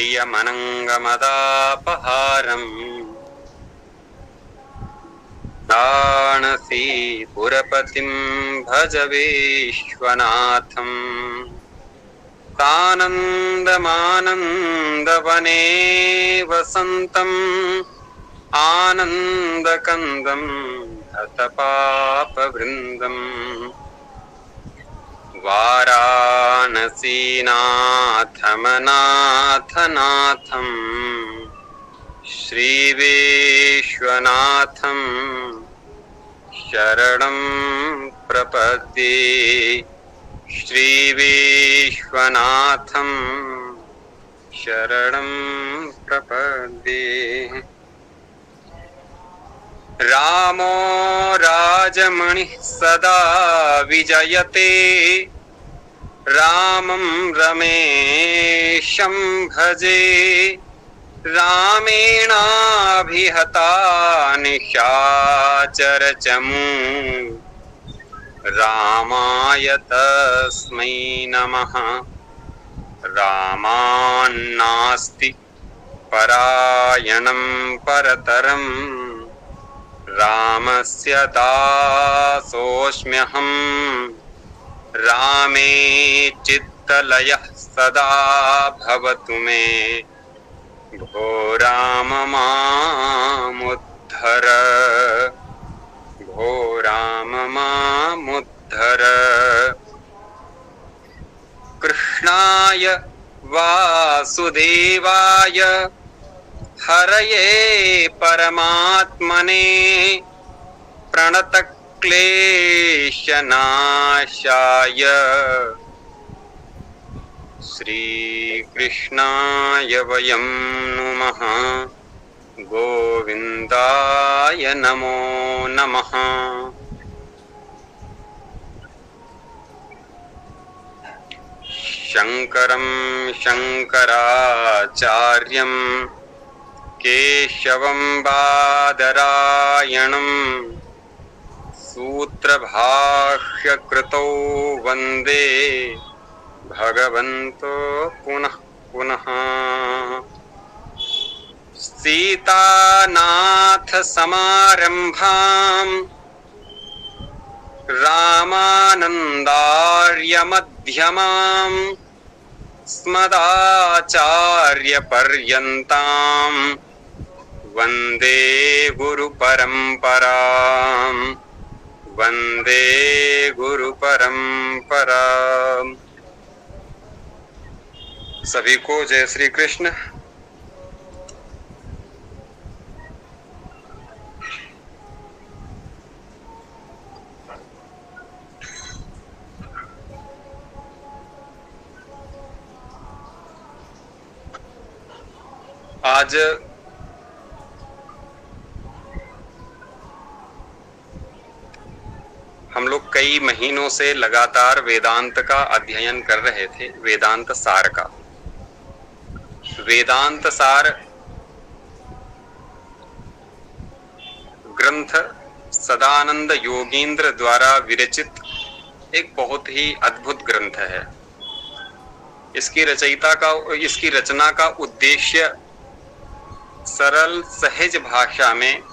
प्रियमनङ्गमदापहारम् वाराणसी पुरपतिं भज विश्वनाथम् सानन्दमानन्दवने वसन्तम् आनन्दकन्दं हतपापवृन्दम् वाराणसीनाथमनाथनाथम् श्रीविश्वनाथम् शरणं प्रपद्ये श्रीविश्वनाथम् शरणं प्रपद्ये। रामो राजमणिः सदा विजयते रामं रमेशं भजे रामेणाभिहता निशाचरचमू रामाय तस्मै नमः। रामान्नास्ति परायणं परतरं रामस्य दासोऽस्म्यहम् रामे चित्तलयः सदा भवतु मे भो राम मामुद्धर भो राम मामुद्धर। कृष्णाय वासुदेवाय हरये परमात्मने प्रणतक्लेशनाशाय श्रीकृष्णाय वयं नुमः गोविन्दाय नमो नमः। शङ्करं शङ्कराचार्यं केशवं बादरायणं सूत्रभाष्यकृतौ वन्दे भगवन्तो पुनः पुनः। सीतानाथसमारम्भां रामानन्दार्यमध्यमां स्मदाचार्यपर्यन्तां वन्दे गुरुपरम्परां वन्दे गुरुपरम्परां। सभी को जय श्री कृष्ण। आज हम लोग कई महीनों से लगातार वेदांत का अध्ययन कर रहे थे, वेदांत सार का। वेदांत सार ग्रंथ सदानंद योगींद्र द्वारा विरचित एक बहुत ही अद्भुत ग्रंथ है। इसकी रचना का उद्देश्य सरल सहज भाषा में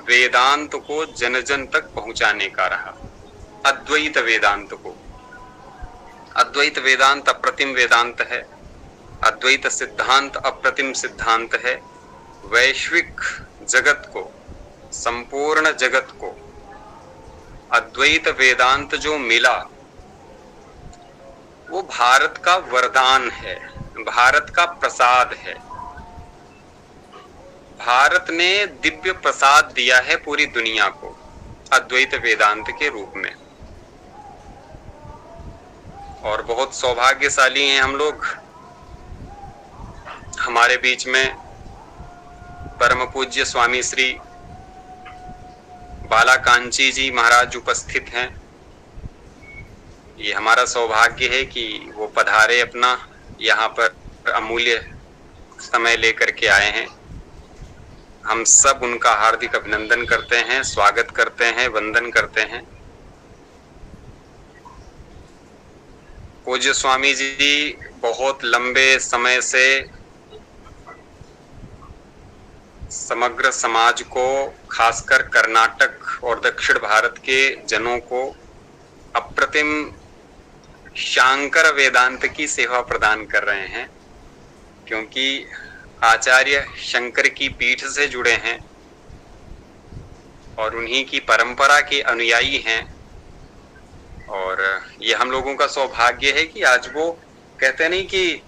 वेदांत को जन जन तक पहुंचाने का रहा। अद्वैत वेदांत को। अद्वैत वेदांत अप्रतिम वेदांत है। अद्वैत सिद्धांत अप्रतिम सिद्धांत है। वैश्विक जगत को, संपूर्ण जगत को अद्वैत वेदांत जो मिला वो भारत का वरदान है, भारत का प्रसाद है। भारत ने दिव्य प्रसाद दिया है पूरी दुनिया को अद्वैत वेदांत के रूप में। और बहुत सौभाग्यशाली हैं हम लोग। हमारे बीच में परम पूज्य स्वामी श्री बालाकांची जी महाराज उपस्थित हैं। ये हमारा सौभाग्य है कि वो पधारे, अपना यहाँ पर अमूल्य समय लेकर के आए हैं। हम सब उनका हार्दिक अभिनंदन करते हैं, स्वागत करते हैं, वंदन करते हैं। पूज्य स्वामी जी बहुत लंबे समय से समग्र समाज को, खासकर कर्नाटक और दक्षिण भारत के जनों को अप्रतिम शांकर वेदांत की सेवा प्रदान कर रहे हैं, क्योंकि आचार्य शंकर की पीठ से जुड़े हैं और उन्हीं की परंपरा के अनुयायी हैं। और ये हम लोगों का सौभाग्य है कि आज वो कहते नहीं कि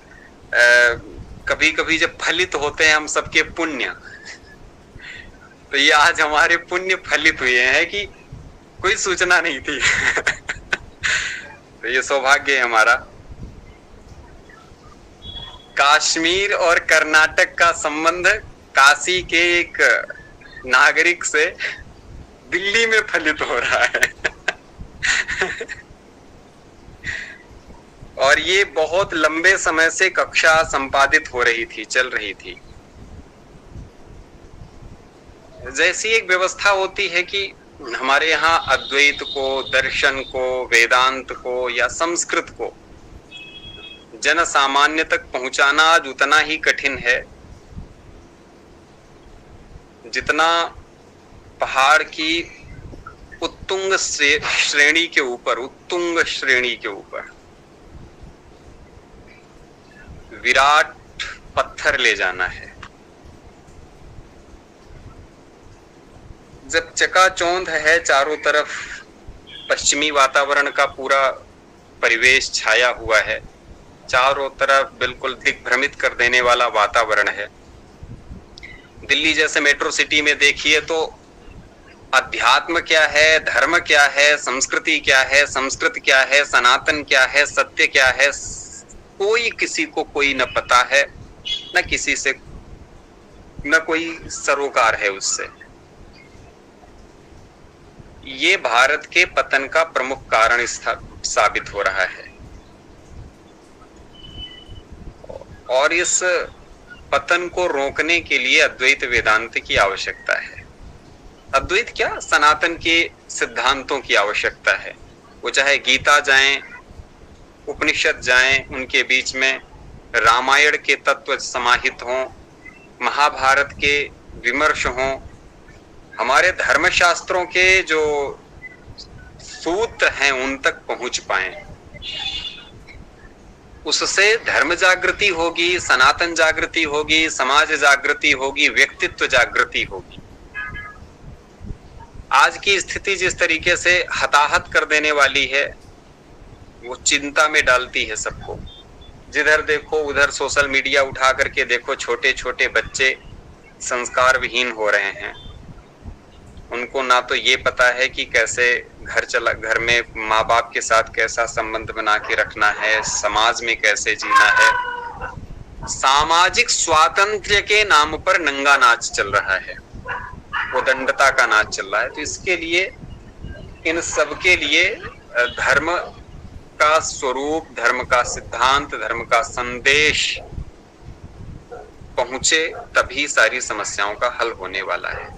कभी कभी जब फलित होते हैं हम सबके पुण्य, तो ये आज हमारे पुण्य फलित हुए हैं कि कोई सूचना नहीं थी। तो ये सौभाग्य है हमारा। कश्मीर और कर्नाटक का संबंध काशी के एक नागरिक से दिल्ली में फलित हो रहा है। और ये बहुत लंबे समय से कक्षा संपादित हो रही थी, चल रही थी। जैसी एक व्यवस्था होती है कि हमारे यहाँ अद्वैत को, दर्शन को, वेदांत को या संस्कृत को जन सामान्य तक पहुंचाना आज उतना ही कठिन है जितना पहाड़ की उत्तुंग श्रेणी के ऊपर, उत्तुंग श्रेणी के ऊपर विराट पत्थर ले जाना है। जब चकाचौंध है, चारों तरफ पश्चिमी वातावरण का पूरा परिवेश छाया हुआ है, चारों तरफ बिल्कुल दिग्भ्रमित कर देने वाला वातावरण है। दिल्ली जैसे मेट्रो सिटी में देखिए तो अध्यात्म क्या है, धर्म क्या है, संस्कृति क्या है, संस्कृत क्या है, सनातन क्या है, सत्य क्या है, कोई किसी को कोई न पता है, न किसी से न कोई सरोकार है उससे। ये भारत के पतन का प्रमुख कारण साबित हो रहा है। और इस पतन को रोकने के लिए अद्वैत वेदांत की आवश्यकता है। अद्वैत क्या, सनातन के सिद्धांतों की आवश्यकता है। वो चाहे गीता जाएं, उपनिषद जाएं, उनके बीच में रामायण के तत्व समाहित हों, महाभारत के विमर्श हों, हमारे धर्मशास्त्रों के जो सूत्र हैं उन तक पहुंच पाएं। उससे धर्म जागृति होगी, सनातन जागृति होगी, समाज जागृति होगी, व्यक्तित्व जागृति होगी। आज की स्थिति जिस तरीके से हताहत कर देने वाली है, वो चिंता में डालती है सबको। जिधर देखो उधर सोशल मीडिया उठा करके देखो, छोटे छोटे बच्चे संस्कार विहीन हो रहे हैं। उनको ना तो ये पता है कि कैसे घर में माँ बाप के साथ कैसा संबंध बना के रखना है, समाज में कैसे जीना है। सामाजिक स्वातंत्र्य के नाम पर नंगा नाच चल रहा है, वो दंडता का नाच चल रहा है। तो इसके लिए, इन सब के लिए धर्म का स्वरूप, धर्म का सिद्धांत, धर्म का संदेश पहुंचे, तभी सारी समस्याओं का हल होने वाला है।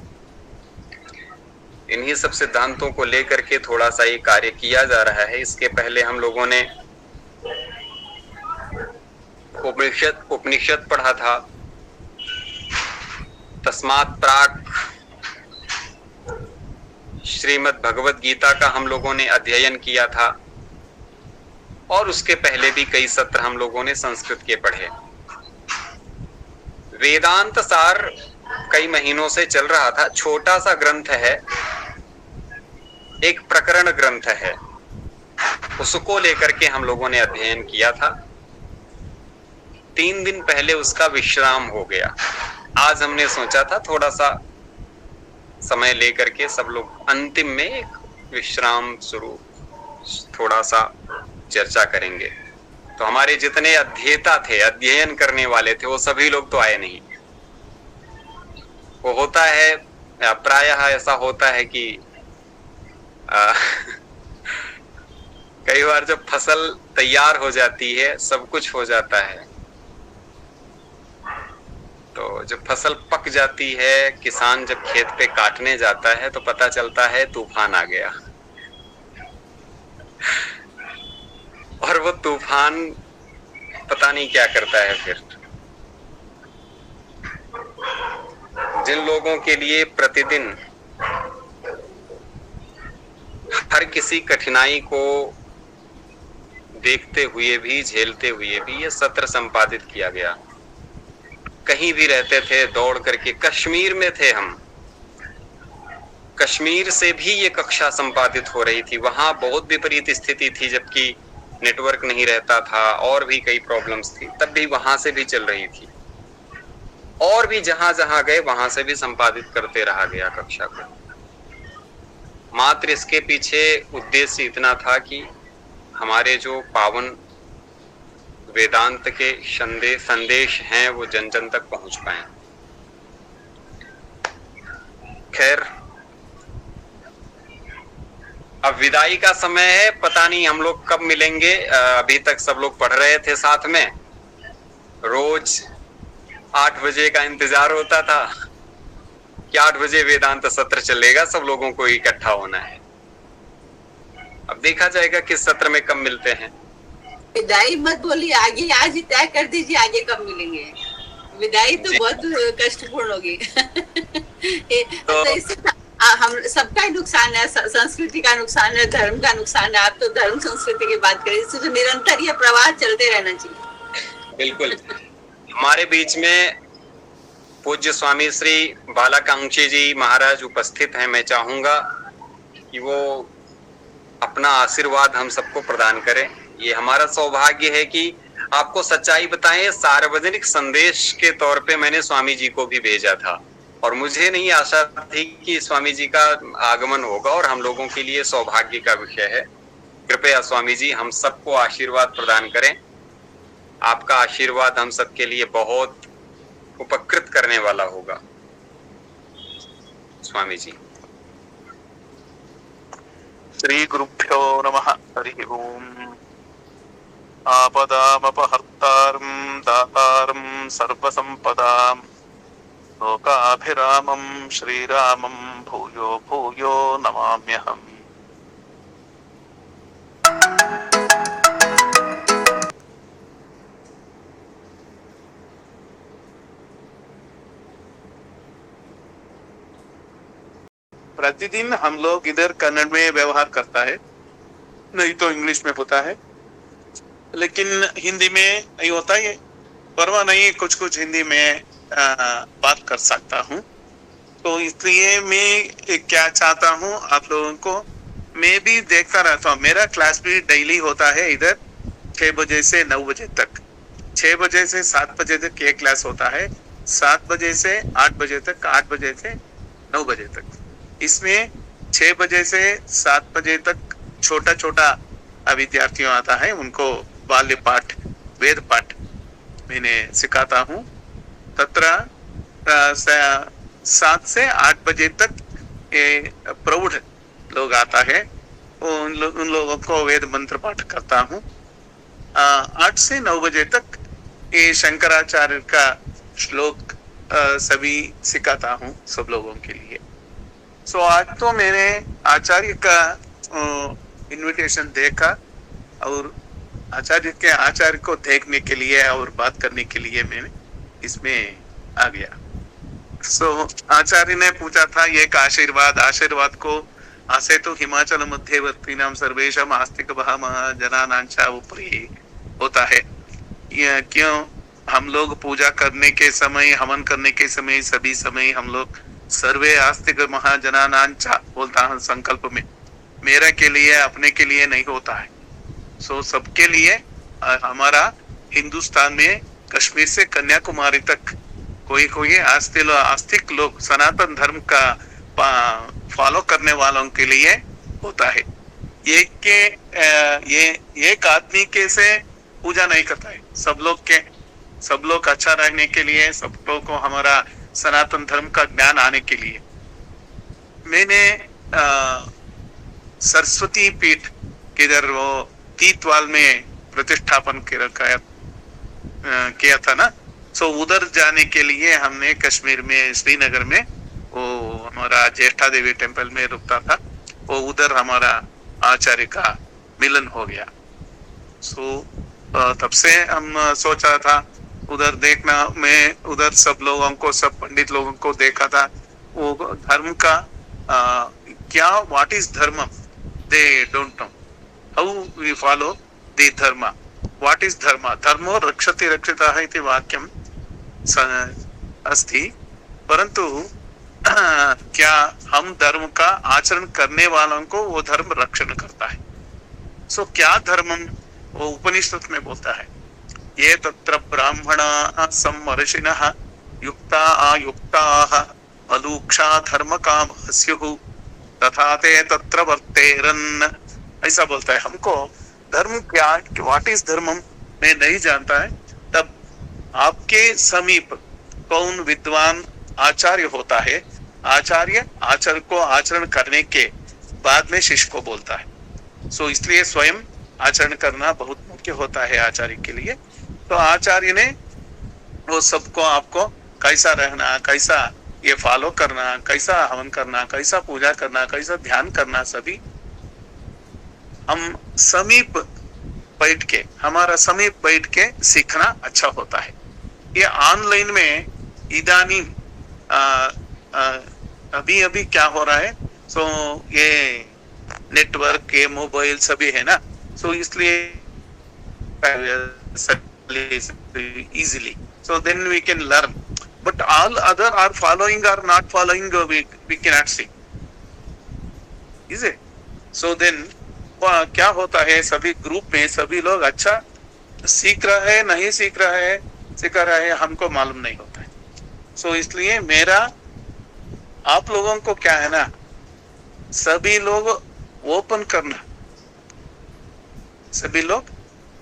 इन्हीं सब सिद्धांतों को लेकर के थोड़ा सा ये कार्य किया जा रहा है। इसके पहले हम लोगों ने उपनिषद पढ़ा था, तस्मात् प्राक् श्रीमद् भगवत गीता का हम लोगों ने अध्ययन किया था, और उसके पहले भी कई सत्र हम लोगों ने संस्कृत के पढ़े। वेदांत सार कई महीनों से चल रहा था, छोटा सा ग्रंथ है, एक प्रकरण ग्रंथ है, उसको लेकर के हम लोगों ने अध्ययन किया था। 3 दिन पहले उसका विश्राम हो गया। आज हमने सोचा था थोड़ा सा समय लेकर के सब लोग अंतिम में एक विश्राम स्वरूप थोड़ा सा चर्चा करेंगे। तो हमारे जितने अध्येता थे, अध्ययन करने वाले थे, वो सभी लोग तो आए नहीं। वो होता है, प्रायः ऐसा होता है कि कई बार जब फसल तैयार हो जाती है, सब कुछ हो जाता है, तो जब फसल पक जाती है, किसान जब खेत पे काटने जाता है तो पता चलता है तूफान आ गया। और वो तूफान पता नहीं क्या करता है। फिर जिन लोगों के लिए प्रतिदिन हर किसी कठिनाई को देखते हुए भी, झेलते हुए भी ये सत्र संपादित किया गया। कहीं भी रहते थे, दौड़ करके कश्मीर में थे हम, कश्मीर से भी ये कक्षा संपादित हो रही थी। वहां बहुत विपरीत स्थिति थी, जबकि नेटवर्क नहीं रहता था और भी कई प्रॉब्लम्स थी, तब भी वहां से भी चल रही थी। और भी जहां जहां गए वहां से भी संपादित करते रहा गया कक्षा को। मात्र इसके पीछे उद्देश्य इतना था कि हमारे जो पावन वेदांत के संदेश हैं वो जन जन तक पहुंच पाए। खैर, अब विदाई का समय है, पता नहीं हम लोग कब मिलेंगे। अभी तक सब लोग पढ़ रहे थे साथ में, रोज 8 बजे का इंतजार होता था कि 8 बजे वेदांत सत्र चलेगा, सब लोगों को इकट्ठा होना है। अब देखा जाएगा किस सत्र में कब मिलते हैं। विदाई मत बोलिए, आगे आज ही तय कर दीजिए आगे कब मिलेंगे। विदाई तो बहुत कष्टपूर्ण होगी। तो इससे हम सबका नुकसान है, संस्कृति का नुकसान है, धर्म का नुकसान है। आप तो धर्म संस्कृति की बात करें, इससे तो निरंतर ये प्रवाह चलते रहना चाहिए। बिल्कुल। हमारे बीच में पूज्य स्वामी श्री बालाकांक्षी जी महाराज उपस्थित हैं। मैं चाहूंगा कि वो अपना आशीर्वाद हम सबको प्रदान करें। ये हमारा सौभाग्य है कि आपको सच्चाई बताएं। सार्वजनिक संदेश के तौर पे मैंने स्वामी जी को भी भेजा था और मुझे नहीं आशा थी कि स्वामी जी का आगमन होगा, और हम लोगों के लिए सौभाग्य का विषय है। कृपया स्वामी जी हम सबको आशीर्वाद प्रदान करें। आपका आशीर्वाद हम सबके लिए बहुत उपकृत करने वाला होगा। स्वामी जी। श्री गुरुभ्यो नमः। हरि ओम। आपदामपहर्तारं दातारं सर्वसंपदां लोकाभिरामं श्रीरामं भूयो भूयो नमाम्यहम्। प्रतिदिन हम लोग इधर कन्नड़ में व्यवहार करता है, नहीं तो इंग्लिश में होता है, लेकिन हिंदी में नहीं होता है। परवाह नहीं, कुछ कुछ हिंदी में बात कर सकता हूँ। तो इसलिए मैं क्या चाहता हूँ आप लोगों को, मैं भी देखता रहता हूँ। मेरा क्लास भी डेली होता है इधर 6 बजे से 9 बजे तक। 6 बजे से 7 बजे तक एक क्लास होता है, 7 बजे से 8 बजे तक, 8 बजे से 9 बजे तक। इसमें 6 बजे से 7 बजे तक छोटा छोटा विद्यार्थियों आता है, उनको बाल्य पाठ, वेद पाठ मैंने सिखाता हूँ। तत्र 7 से 8 बजे तक प्रौढ़ लोग आता है, उन लोगों को वेद मंत्र पाठ करता हूँ। 8 से 9 बजे तक ये शंकराचार्य का श्लोक सभी सिखाता हूँ सब लोगों के लिए। सो आज तो मैंने आचार्य का इनविटेशन देखा और आचार्य को देखने के लिए और बात करने के लिए मैंने इसमें आ गया। सो आचार्य ने पूछा था एक आशीर्वाद को आसे तो हिमाचल मध्यवर्ती नाम सर्वेशम आस्तिक जनानांचा ऊपरी होता है। क्यों हम लोग पूजा करने के समय, हवन करने के समय, सभी समय हम लोग सर्वे आस्तिक महाजनानांचा बोलता है संकल्प में। मेरा के लिए, अपने के लिए नहीं होता है। सो सबके लिए हमारा हिंदुस्तान में कश्मीर से कन्याकुमारी तक कोई आस्तिक लोग सनातन धर्म का फॉलो करने वालों के लिए होता है। ये एक आदमी के से पूजा नहीं करता है। सब लोग अच्छा रहने के लिए, सब लोग को हमारा सनातन धर्म का ज्ञान आने के लिए। मैंने सरस्वती पीठ किधर वो तीतवाल में प्रतिष्ठापन किया था ना, सो उधर जाने के लिए हमने कश्मीर में श्रीनगर में वो हमारा ज्येष्ठा देवी टेम्पल में रुकता था, वो उधर हमारा आचार्य का मिलन हो गया। सो तब से हम सोचा था उधर देखना, मैं उधर सब लोगों को, सब पंडित लोगों को देखा था। वो धर्म का क्या, what is dharma, they don't know how we follow the dharma, what is dharma, धर्मो रक्षति रक्षितः इति वाक्यम अस्ति, परंतु क्या हम धर्म का आचरण करने वालों को वो धर्म रक्षण करता है। सो क्या धर्म, वो उपनिषद में बोलता है, ये तत्र ब्राह्मणा सम्मर्षिणः युक्ता आयुक्ताः अलूक्षा धर्म काम स्युः तथा ते तत्र वर्तेरन्, ऐसा बोलता है। हमको धर्म क्या, व्हाट इज धर्म मैं नहीं जानता है। तब आपके समीप कौन विद्वान आचार्य होता है, आचार्य आचरण को आचरण करने के बाद में शिष्य को बोलता है। सो इसलिए स्वयं आचरण करना बहुत मुख्य होता है आचार्य के लिए। तो आचार्य ने वो सबको, आपको कैसा रहना, कैसा ये फॉलो करना, कैसा हवन करना, कैसा पूजा करना, कैसा ध्यान करना, सभी हम समीप बैठ के, हमारा समीप बैठ के सीखना अच्छा होता है। ये ऑनलाइन में इदानी अभी अभी क्या हो रहा है, सो ये नेटवर्क, ये मोबाइल सभी है ना, सो इसलिए easily, so then we can learn, but all other are following or not following, we cannot see, is it? So then क्या होता है, सभी ग्रुप में सभी लोग अच्छा सीख रहा है, नहीं सीख रहा है, सिखा रहा है, हमको मालूम नहीं होता है। सो इसलिए मेरा आप लोगों को क्या है ना, सभी लोग ओपन करना, सभी लोग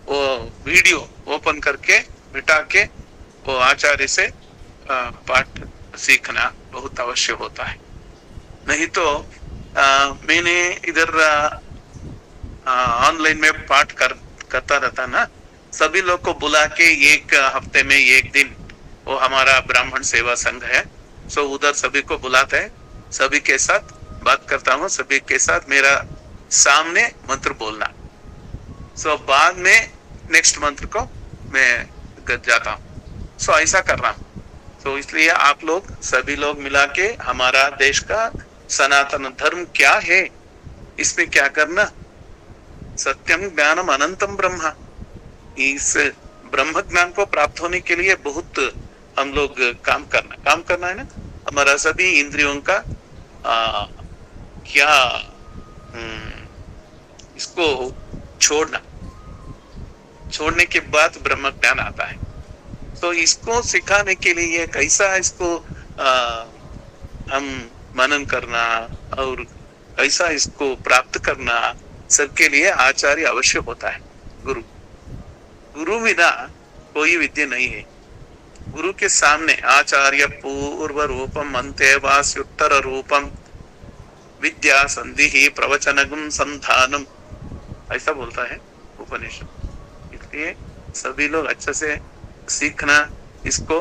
वो वीडियो ओपन करके बिठा के वो आचार्य से पाठ सीखना बहुत अवश्य होता है। नहीं तो मैंने इधर ऑनलाइन में पाठ करता रहता ना, सभी लोग को बुला के एक हफ्ते में एक दिन, वो हमारा ब्राह्मण सेवा संघ है, सो उधर सभी को बुलाते हैं, सभी के साथ बात करता हूँ, सभी के साथ मेरा सामने मंत्र बोलना, सो बाद में नेक्स्ट मंत्र को मैं जाता हूँ। सो ऐसा कर रहा हूँ। सो इसलिए आप लोग सभी लोग मिला के हमारा देश का सनातन धर्म क्या है, इसमें क्या करना, सत्यम ज्ञानम अनंतम ब्रह्म, इस ब्रह्म ज्ञान को प्राप्त होने के लिए बहुत हम लोग काम करना है ना। हमारा सभी इंद्रियों का क्या इसको छोड़ने के बाद ब्रह्म ज्ञान आता है। तो इसको सिखाने के लिए कैसा इसको हम मनन करना और कैसा इसको प्राप्त करना, सबके लिए आचार्य अवश्य होता है। गुरु बिना कोई विद्या नहीं है। गुरु के सामने आचार्य पूर्व रूपम अंत्यवास्युत्तर रूपम विद्या संधि ही प्रवचनगम संधानम, ऐसा बोलता है उपनिषद। इसलिए सभी लोग अच्छे से सीखना, इसको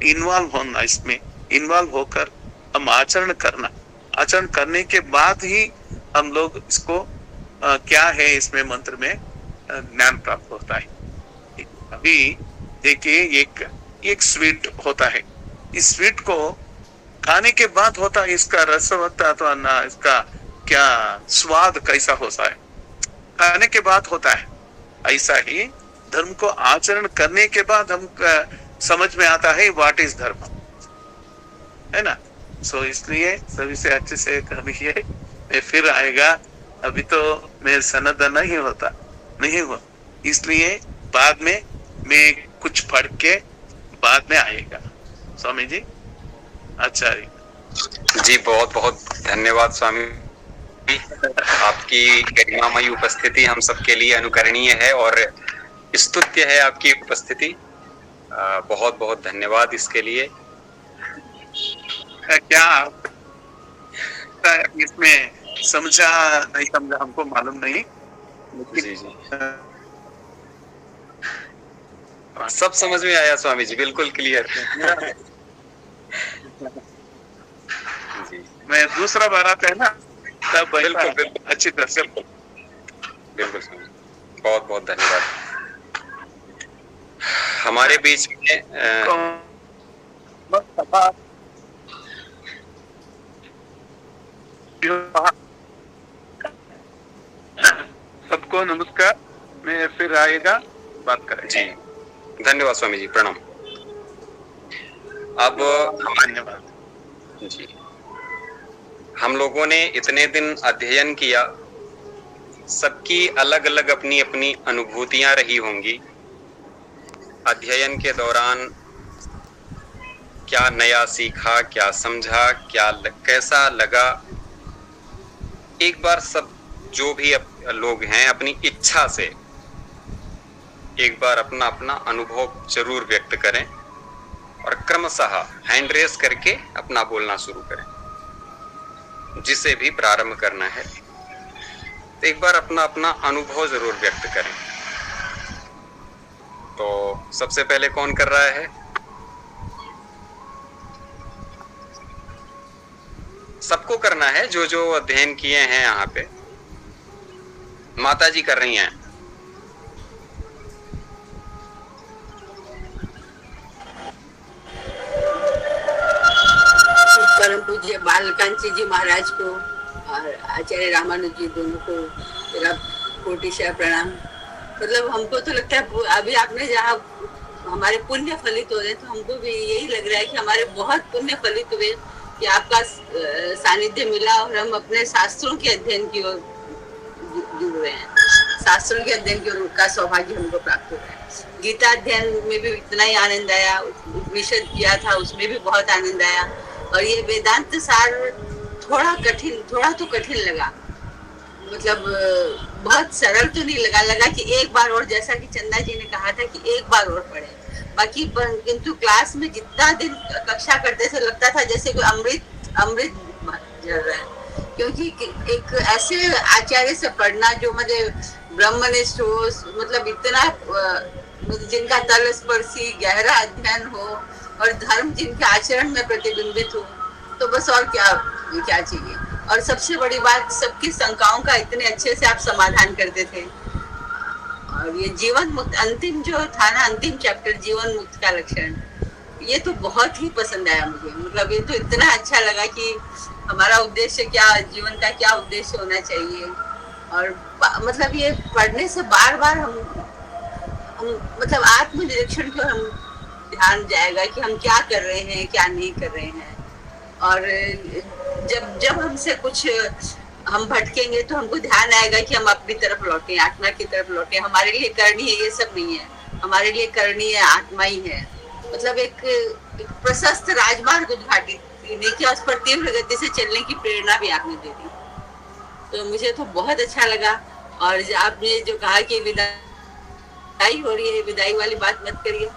इन्वॉल्व होना, इसमें इन्वॉल्व होकर हम आचरण करना, आचरण करने के बाद ही हम लोग इसको क्या है इसमें मंत्र में ज्ञान प्राप्त होता है। अभी देखिए एक स्वीट होता है, इस स्वीट को खाने के बाद होता है इसका रस होता है, तो ना इसका क्या स्वाद कैसा होता है, खाने के बाद होता है। ऐसा ही धर्म को आचरण करने के बाद हम समझ में आता है व्हाट इज धर्म, है ना। सो इसलिए सभी से अच्छे से करिए, मैं फिर आएगा, अभी तो मैं सनद नहीं हुआ, इसलिए बाद में मैं कुछ पढ़ के बाद में आएगा। स्वामी जी, आचार्य जी, बहुत बहुत धन्यवाद स्वामी। आपकी गरिमामयी उपस्थिति हम सबके लिए अनुकरणीय है और स्तुत्य है आपकी उपस्थिति। बहुत बहुत धन्यवाद इसके लिए। क्या इसमें समझा नहीं समझा हमको मालूम नहीं, जी जी सब समझ में आया स्वामी जी, बिल्कुल क्लियर। जी, मैं दूसरा बार आता है ना तब बिल्कुल अच्छी तरह से बिल्कुल स्वामी, बहुत बहुत धन्यवाद। हम हमारे बीच में सबको नमस्कार। मैं फिर आएगा बात करें जी, धन्यवाद स्वामी जी, प्रणाम। अब धन्यवाद जी, हम लोगों ने इतने दिन अध्ययन किया, सबकी अलग अलग अपनी अपनी अनुभूतियां रही होंगी। अध्ययन के दौरान क्या नया सीखा, क्या समझा, कैसा लगा। एक बार सब जो भी लोग हैं अपनी इच्छा से एक बार अपना अपना अनुभव जरूर व्यक्त करें और क्रमशः हैंड रेस करके अपना बोलना शुरू करें। जिसे भी प्रारंभ करना है तो एक बार अपना अपना अनुभव जरूर व्यक्त करें। तो सबसे पहले कौन कर रहा है? सबको करना है, जो जो अध्ययन किए हैं। यहाँ पे माता जी कर रही हैं। परम पूज्य बालकांची जी महाराज को और आचार्य रामानुज जी दोनों को मेरा कोटिशा प्रणाम। मतलब हमको तो लगता है अभी आपने जहाँ हमारे पुण्य फलित हो रहे, तो हमको भी यही लग रहा है कि हमारे बहुत पुण्य फलित हुए कि आपका सानिध्य मिला और हम अपने शास्त्रों के अध्ययन की ओर जुड़ रहे हैं। शास्त्रों के अध्ययन की ओर का सौभाग्य हमको प्राप्त हो रहा है। गीता अध्ययन में भी इतना ही आनंद आया, उपनिषद किया था उसमें भी बहुत आनंद आया। और ये वेदांत सार थोड़ा तो कठिन लगा, मतलब बहुत सरल तो नहीं लगा कि एक बार और, जैसा कि चंदा जी ने कहा था कि एक बार और पढ़े। बाकी किंतु क्लास में जितना दिन कक्षा करते थे लगता था जैसे कोई अमृत झल रहा है, क्योंकि एक ऐसे आचार्य से पढ़ना जो मतलब ब्रह्मनिष्ठ हो, मतलब इतना जिनका तलस्पर्शी गहरा अध्ययन हो और धर्म जिनके आचरण में प्रतिबिंबित हो, तो बस और क्या चाहिए। और सबसे बड़ी बात, सबकी शंकाओं का इतने अच्छे से आप समाधान करते थे। और ये जीवन मुक्त अंतिम जो था ना, अंतिम चैप्टर जीवन मुक्त का लक्षण, ये तो बहुत ही पसंद आया मुझे। मतलब ये तो इतना अच्छा लगा कि हमारा उद्देश्य क्या, जीवन का क्या उद्देश्य होना चाहिए। और मतलब ये पढ़ने से बार बार हम मतलब आत्मनिरीक्षण की ओर हम ध्यान जाएगा कि हम क्या कर रहे हैं, क्या नहीं कर रहे हैं। और जब हमसे कुछ हम भटकेंगे तो हमको ध्यान आएगा कि हम अपनी तरफ लौटें, आत्मा की तरफ लौटें। हमारे लिए करनी है ये सब नहीं है, हमारे लिए करनी है आत्मा ही है। मतलब एक प्रशस्त राजमार्ग उद्घाटित, देखिए उस पर तीव्र गति से चलने की प्रेरणा भी आपने दे दी। तो मुझे तो बहुत अच्छा लगा। और आपने जो कहा कि विदाई हो रही है, विदाई वाली बात मत करिए।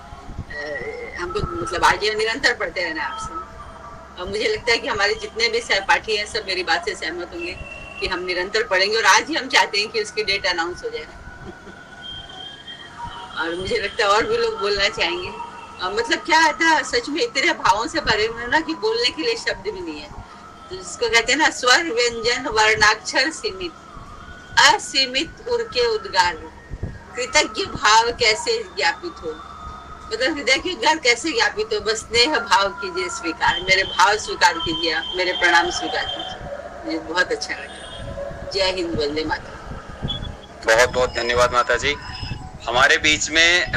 हमको मतलब आगे निरंतर पढ़ते रहना आपसे। और मुझे लगता है कि हमारे जितने भी सहपाठी हैं सब मेरी बात से सहमत होंगे कि हम निरंतर पढ़ेंगे। और आज ही हम चाहते हैं कि उसकी डेट अनाउंस हो जाए। और मुझे लगता है और भी लोग बोलना चाहेंगे। मतलब क्या था, सच में इतने भावों से भरे हुए ना कि बोलने के लिए शब्द भी नहीं है। तो जिसको कहते हैं ना, स्वर व्यंजन वर्णाक्षर सीमित, असीमित उर के उद्गार, कृतज्ञ भाव कैसे ज्ञापित हो। मतलब हृदय के उद्गार कैसे ज्ञापित हो। बस स्नेह भाव कीजिए स्वीकार, मेरे भाव स्वीकार कीजिए, मेरे प्रणाम स्वीकार कीजिए। मुझे बहुत अच्छा लगा। जय हिंद, वंदे मातरम। बहुत बहुत धन्यवाद माता जी। हमारे बीच में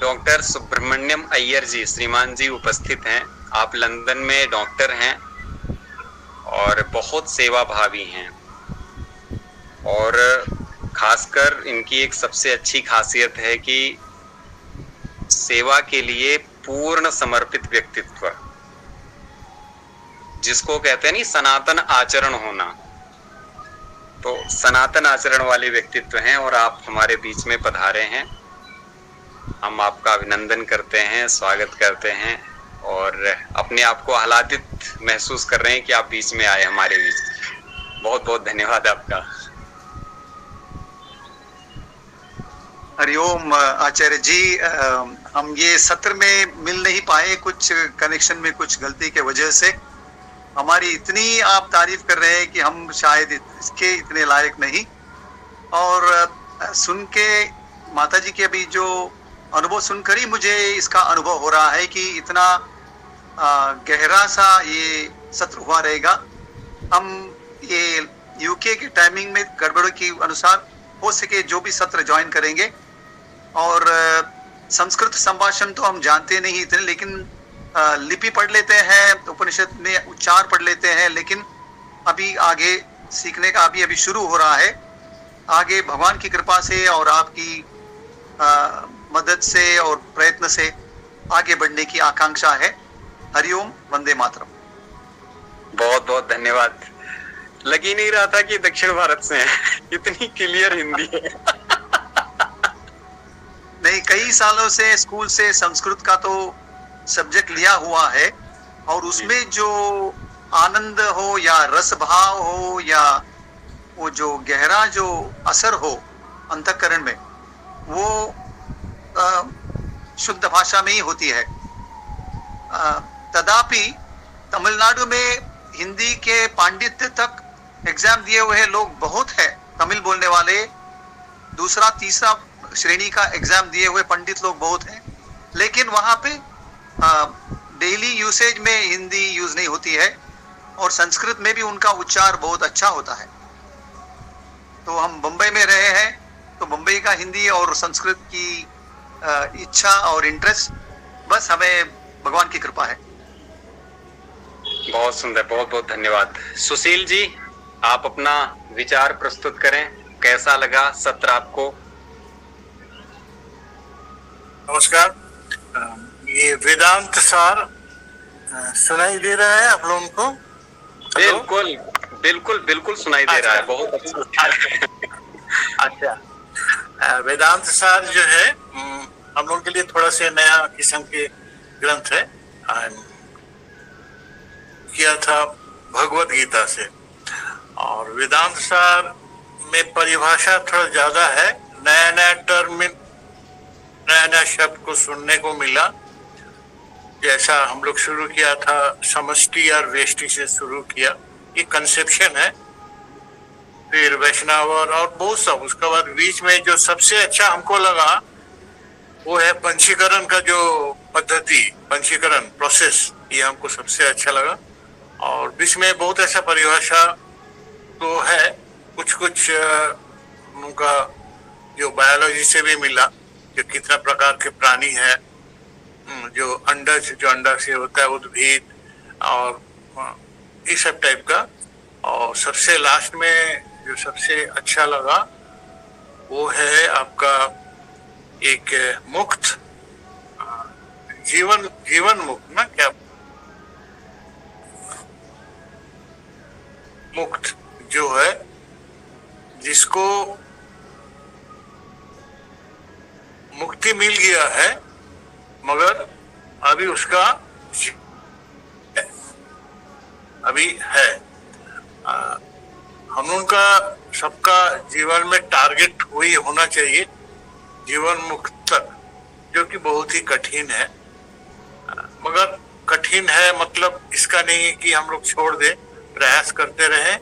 डॉक्टर सुब्रमण्यम अय्यर जी, श्रीमान जी उपस्थित हैं। आप लंदन में डॉक्टर हैं और बहुत सेवा भावी हैं। और खासकर इनकी एक सबसे अच्छी खासियत है कि सेवा के लिए पूर्ण समर्पित व्यक्तित्व, जिसको कहते हैं नहीं सनातन आचरण होना, तो सनातन आचरण वाले व्यक्तित्व हैं। और आप हमारे बीच में पधारे हैं, हम आपका अभिनंदन करते हैं, स्वागत करते हैं और अपने आप को आह्लादित महसूस कर रहे हैं कि आप बीच में आए हमारे बीच। बहुत बहुत धन्यवाद आपका। हरिओम आचार्य जी, हम ये सत्र में मिल नहीं पाए, कुछ कनेक्शन में कुछ गलती के वजह से। हमारी इतनी आप तारीफ कर रहे हैं कि हम शायद इसके इतने लायक नहीं। और सुन के माता जी की अभी जो अनुभव सुनकर ही मुझे इसका अनुभव हो रहा है कि इतना गहरा सा ये सत्र हुआ रहेगा। हम ये यूके के टाइमिंग में गड़बड़ के अनुसार हो सके जो भी सत्र ज्वाइन करेंगे। और संस्कृत संभाषण तो हम जानते नहीं इतने, लेकिन लिपि पढ़ लेते हैं, उपनिषद में उच्चार पढ़ लेते हैं, लेकिन अभी आगे सीखने का अभी शुरू हो रहा है। आगे भगवान की कृपा से और आपकी मदद से और प्रयत्न से आगे बढ़ने की आकांक्षा है। हरिओम, वंदे मातरम। बहुत बहुत धन्यवाद। लग ही नहीं रहा था कि दक्षिण भारत से हैं। इतनी क्लियर हिंदी है। नहीं, कई सालों से स्कूल से संस्कृत का तो सब्जेक्ट लिया हुआ है, और उसमें जो आनंद हो या रस भाव हो या वो जो गहरा जो असर हो अंतःकरण में, वो शुद्ध भाषा में ही होती है। तथापि तमिलनाडु में हिंदी के पांडित्य तक एग्जाम दिए हुए लोग बहुत है। तमिल बोलने वाले दूसरा तीसरा श्रेणी का एग्जाम दिए हुए पंडित लोग बहुत हैं, लेकिन वहां पे डेली यूसेज में हिंदी यूज नहीं होती है, और संस्कृत में भी उनका उच्चार बहुत अच्छा होता है। तो हम बम्बई में रहे हैं, तो बम्बई का हिंदी और संस्कृत की इच्छा और इंटरेस्ट, बस हमें भगवान की कृपा है। बहुत सुंदर, बहुत बहुत धन्यवाद। सुशील जी, आप अपना विचार प्रस्तुत करें। कैसा लगा सत्र आपको? नमस्कार। ये वेदांत सार सुनाई दे रहा है आप लोगों को? बिल्कुल बिल्कुल बिल्कुल सुनाई दे रहा है। बहुत अच्छा। अच्छा, वेदांत सार जो है हम लोगों के लिए थोड़ा सा नया किस्म के ग्रंथ है। किया था भगवत गीता से, और वेदांत सार में परिभाषा थोड़ा ज्यादा है। नया नया टर्म, नया नया शब्द को सुनने को मिला। जैसा हम लोग शुरू किया था समष्टि और वेष्टि से शुरू किया, ये कंसेप्शन है। फिर वैष्णव और बहुत सब, उसके बाद बीच में जो सबसे अच्छा हमको लगा वो है पंचीकरण का जो पद्धति, पंचीकरण प्रोसेस, ये हमको सबसे अच्छा लगा। और बीच में बहुत ऐसा परिभाषा तो है, कुछ कुछ उनका जो बायोलॉजी से भी मिला, जो कितना प्रकार के प्राणी है, जो अंडज, जो अंडा से होता है उद्भिद, और इस सब टाइप का। और सबसे लास्ट में जो सबसे अच्छा लगा वो है आपका एक मुक्त जीवन मुक्त ना, क्या मुक्त जो है, जिसको मुक्ति मिल गया है मगर अभी उसका अभी है। हम उनका सबका जीवन में टारगेट वही होना चाहिए, जीवन मुक्त तक, जो कि बहुत ही कठिन है। मगर कठिन है मतलब इसका नहीं है कि हम लोग छोड़ दें, प्रयास करते रहें।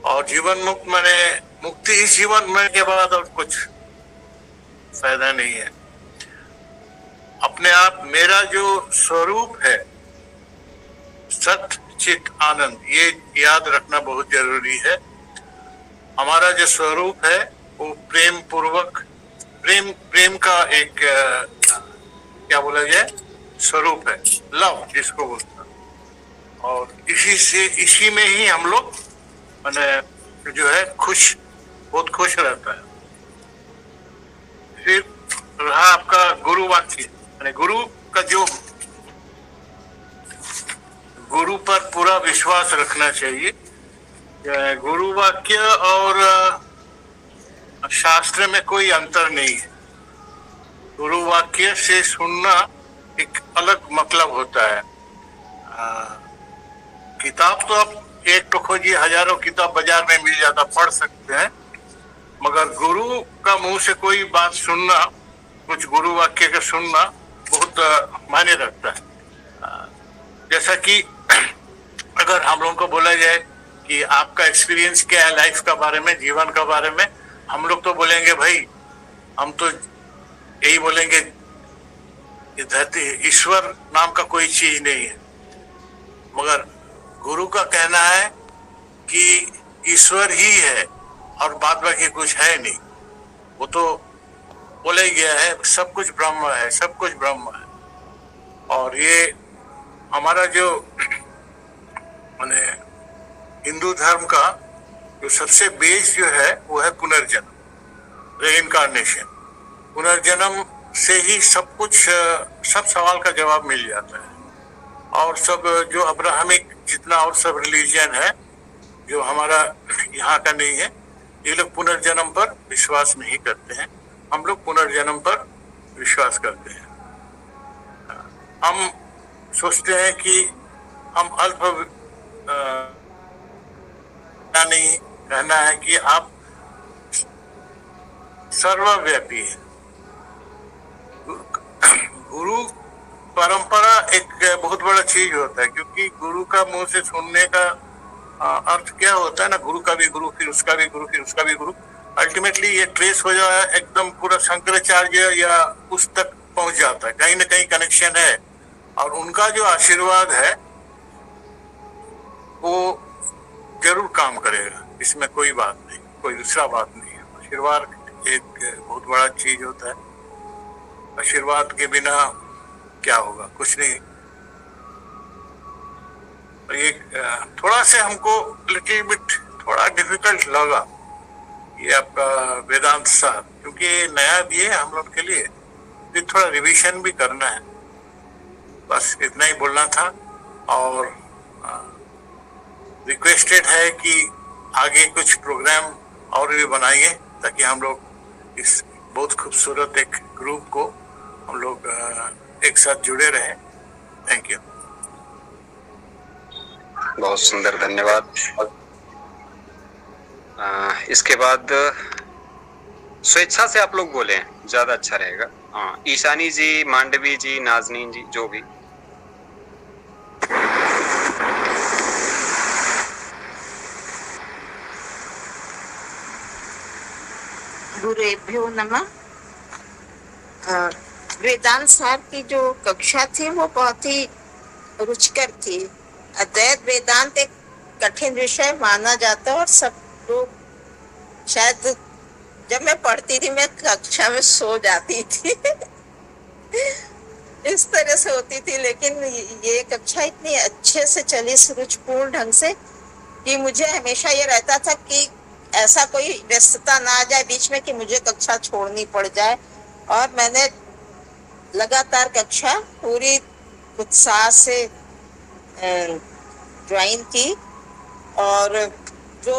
और जीवन मुक्त माने मुक्ति ही जीवन में के बाद और कुछ फायदा नहीं है। अपने आप मेरा जो स्वरूप है सत चित आनंद, ये याद रखना बहुत जरूरी है। हमारा जो स्वरूप है वो प्रेम पूर्वक, प्रेम का एक क्या बोला जाए स्वरूप है, लव जिसको बोलते हैं। और इसी में ही हम लोग माने जो है बहुत खुश रहता है। फिर रहा आपका गुरु वाक्य, माने गुरु का जो, गुरु पर पूरा विश्वास रखना चाहिए। गुरु वाक्य और शास्त्र में कोई अंतर नहीं है। गुरु वाक्य से सुनना एक अलग मतलब होता है। किताब तो आप एक तो खोजिए, हजारों किताब बाजार में मिल जाता, पढ़ सकते हैं, मगर गुरु का मुंह से कोई बात सुनना, कुछ गुरु वाक्य का सुनना बहुत मायने रखता है। जैसा कि अगर हम लोगों को बोला जाए कि आपका एक्सपीरियंस क्या है लाइफ का बारे में, जीवन का बारे में, हम लोग तो बोलेंगे भाई, हम तो यही बोलेंगे ये धरती, ईश्वर नाम का कोई चीज नहीं है, मगर गुरु का कहना है कि ईश्वर ही है और बाद बाकी कुछ है नहीं। वो तो बोला ही गया है, सब कुछ ब्रह्म है, सब कुछ ब्रह्म है। और ये हमारा जो माने हिंदू धर्म का जो सबसे बेस जो है वो है पुनर्जन्म, रीइंकार्नेशन। पुनर्जन्म से ही सब कुछ, सब सवाल का जवाब मिल जाता है। और सब जो अब्राहमिक जितना और सब रिलीजन है जो हमारा यहाँ का नहीं है, ये लोग पुनर्जन्म पर विश्वास नहीं करते हैं। हम लोग पुनर्जन्म पर विश्वास करते हैं। हम सोचते हैं कि हम अल्प नहीं कहना है कि आप सर्वव्यापी है। गुरु परंपरा एक बहुत बड़ा चीज होता है, क्योंकि गुरु का मुंह से सुनने का अर्थ क्या होता है ना, गुरु का भी गुरु, फिर उसका भी गुरु, फिर उसका भी गुरु। अल्टीमेटली ये ट्रेस हो जाए एकदम पूरा शंकराचार्य या उस तक पहुंच जाता है, कहीं ना कहीं कनेक्शन है। और उनका जो आशीर्वाद है वो जरूर काम करेगा, इसमें कोई बात नहीं, कोई दूसरा बात नहीं है। आशीर्वाद एक बहुत बड़ा चीज होता है, आशीर्वाद के बिना क्या होगा, कुछ नहीं। ये थोड़ा से हमको लिटिल बिट थोड़ा डिफिकल्ट लगा ये आपका वेदांत साहब, क्योंकि नया भी है हम लोग के लिए, फिर थोड़ा रिवीजन भी करना है। बस इतना ही बोलना था। और रिक्वेस्टेड है कि आगे कुछ प्रोग्राम और भी बनाइए, ताकि हम लोग इस बहुत खूबसूरत एक ग्रुप को हम लोग एक साथ जुड़े रहें। Thank you. बहुत सुंदर, धन्यवाद। इसके बाद स्वेच्छा से आप लोग बोले, ज्यादा अच्छा रहेगा। ईशानी जी, मांडवी जी, नाजनीन जी, जो भी। गुरुभ्यो नमः। वेदांत सर की जो कक्षा थी वो बहुत ही रुचिकर थी। अद्वैत वेदांत एक कठिन विषय माना जाता है और सब लोग, शायद जब मैं पढ़ती थी मैं कक्षा में सो जाती थी इस तरह से होती थी। लेकिन ये कक्षा इतनी अच्छे से चली, सुरुचिपूर्ण ढंग से, कि मुझे हमेशा ये रहता था कि ऐसा कोई व्यस्तता ना आ जाए बीच में कि मुझे कक्षा छोड़नी पड़ जाए। और मैंने लगातार कक्षा पूरी उत्साह से ज्वाइन की। और जो